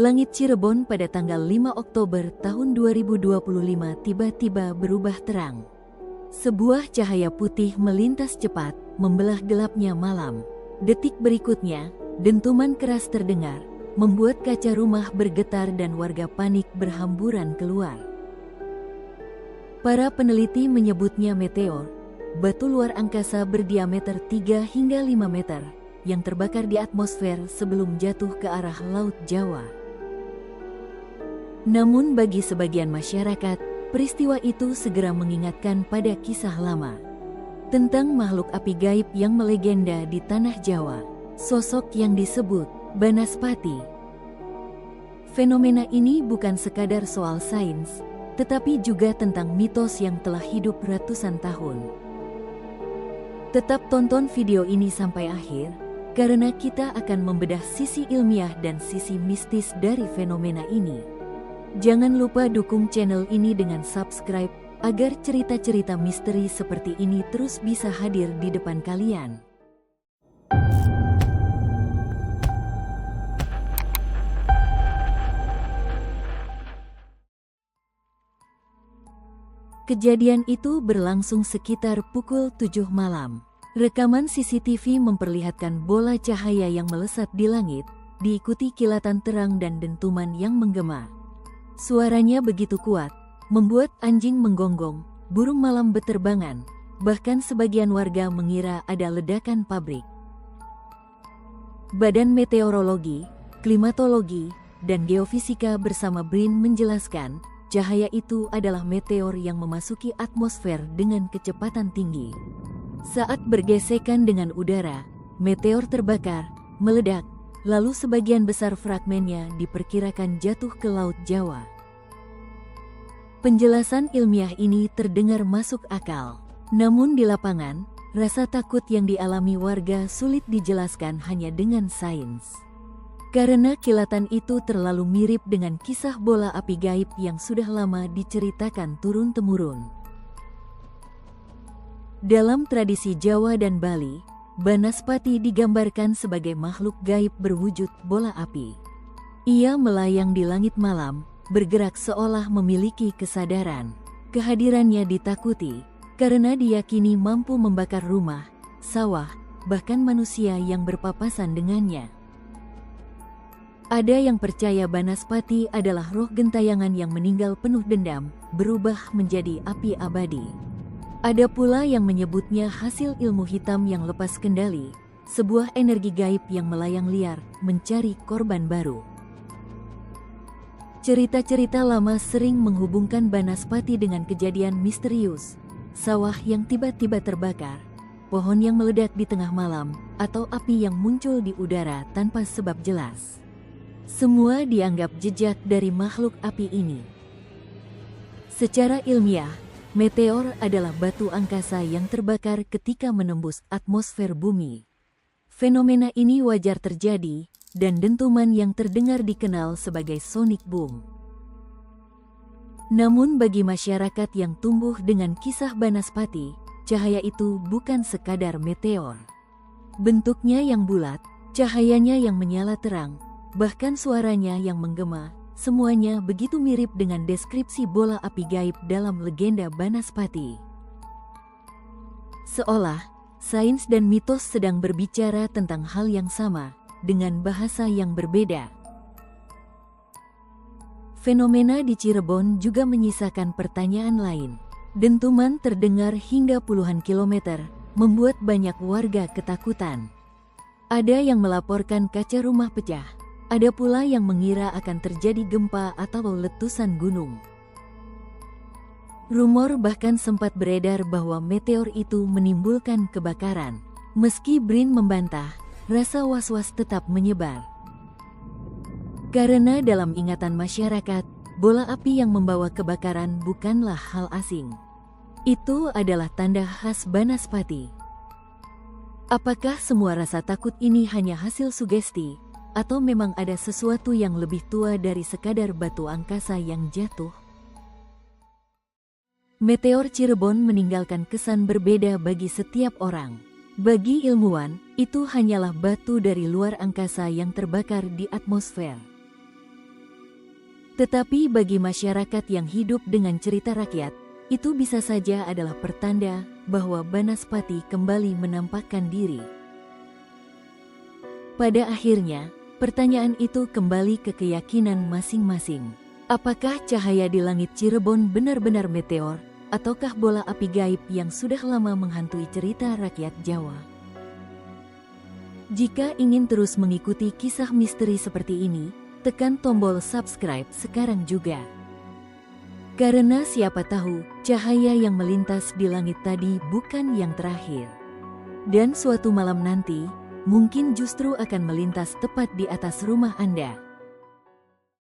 Langit Cirebon pada tanggal 5 Oktober tahun 2025 tiba-tiba berubah terang. Sebuah cahaya putih melintas cepat, membelah gelapnya malam. Detik berikutnya, dentuman keras terdengar, membuat kaca rumah bergetar dan warga panik berhamburan keluar. Para peneliti menyebutnya meteor, batu luar angkasa berdiameter 3 hingga 5 meter, yang terbakar di atmosfer sebelum jatuh ke arah Laut Jawa. Namun bagi sebagian masyarakat, peristiwa itu segera mengingatkan pada kisah lama tentang makhluk api gaib yang melegenda di tanah Jawa, sosok yang disebut Banaspati. Fenomena ini bukan sekadar soal sains, tetapi juga tentang mitos yang telah hidup ratusan tahun. Tetap tonton video ini sampai akhir, karena kita akan membedah sisi ilmiah dan sisi mistis dari fenomena ini. Jangan lupa dukung channel ini dengan subscribe, agar cerita-cerita misteri seperti ini terus bisa hadir di depan kalian. Kejadian itu berlangsung sekitar pukul 7 malam. Rekaman CCTV memperlihatkan bola cahaya yang melesat di langit, diikuti kilatan terang dan dentuman yang menggema. Suaranya begitu kuat, membuat anjing menggonggong, burung malam beterbangan, bahkan sebagian warga mengira ada ledakan pabrik. Badan Meteorologi, Klimatologi, dan Geofisika bersama BRIN menjelaskan, cahaya itu adalah meteor yang memasuki atmosfer dengan kecepatan tinggi. Saat bergesekan dengan udara, meteor terbakar, meledak, lalu sebagian besar fragmennya diperkirakan jatuh ke Laut Jawa. Penjelasan ilmiah ini terdengar masuk akal. Namun di lapangan, rasa takut yang dialami warga sulit dijelaskan hanya dengan sains. Karena kilatan itu terlalu mirip dengan kisah bola api gaib yang sudah lama diceritakan turun-temurun. Dalam tradisi Jawa dan Bali, Banaspati digambarkan sebagai makhluk gaib berwujud bola api. Ia melayang di langit malam, bergerak seolah memiliki kesadaran. Kehadirannya ditakuti, karena diyakini mampu membakar rumah, sawah, bahkan manusia yang berpapasan dengannya. Ada yang percaya Banaspati adalah roh gentayangan yang meninggal penuh dendam, berubah menjadi api abadi. Ada pula yang menyebutnya hasil ilmu hitam yang lepas kendali, sebuah energi gaib yang melayang liar, mencari korban baru. Cerita-cerita lama sering menghubungkan Banaspati dengan kejadian misterius, sawah yang tiba-tiba terbakar, pohon yang meledak di tengah malam, atau api yang muncul di udara tanpa sebab jelas. Semua dianggap jejak dari makhluk api ini. Secara ilmiah, meteor adalah batu angkasa yang terbakar ketika menembus atmosfer bumi. Fenomena ini wajar terjadi, dan dentuman yang terdengar dikenal sebagai sonic boom. Namun bagi masyarakat yang tumbuh dengan kisah Banaspati, cahaya itu bukan sekadar meteor. Bentuknya yang bulat, cahayanya yang menyala terang, bahkan suaranya yang menggema, semuanya begitu mirip dengan deskripsi bola api gaib dalam legenda Banaspati. Seolah sains dan mitos sedang berbicara tentang hal yang sama, dengan bahasa yang berbeda. Fenomena di Cirebon juga menyisakan pertanyaan lain. Dentuman terdengar hingga puluhan kilometer, membuat banyak warga ketakutan. Ada yang melaporkan kaca rumah pecah, ada pula yang mengira akan terjadi gempa atau letusan gunung. Rumor bahkan sempat beredar bahwa meteor itu menimbulkan kebakaran. Meski BRIN membantah, rasa was-was tetap menyebar. Karena dalam ingatan masyarakat, bola api yang membawa kebakaran bukanlah hal asing. Itu adalah tanda khas Banaspati. Apakah semua rasa takut ini hanya hasil sugesti, atau memang ada sesuatu yang lebih tua dari sekadar batu angkasa yang jatuh? Meteor Cirebon meninggalkan kesan berbeda bagi setiap orang. Bagi ilmuwan, itu hanyalah batu dari luar angkasa yang terbakar di atmosfer. Tetapi bagi masyarakat yang hidup dengan cerita rakyat, itu bisa saja adalah pertanda bahwa Banaspati kembali menampakkan diri. Pada akhirnya, pertanyaan itu kembali ke keyakinan masing-masing. Apakah cahaya di langit Cirebon benar-benar meteor, ataukah bola api gaib yang sudah lama menghantui cerita rakyat Jawa? Jika ingin terus mengikuti kisah misteri seperti ini, tekan tombol subscribe sekarang juga. Karena siapa tahu, cahaya yang melintas di langit tadi bukan yang terakhir. Dan suatu malam nanti, mungkin justru akan melintas tepat di atas rumah Anda.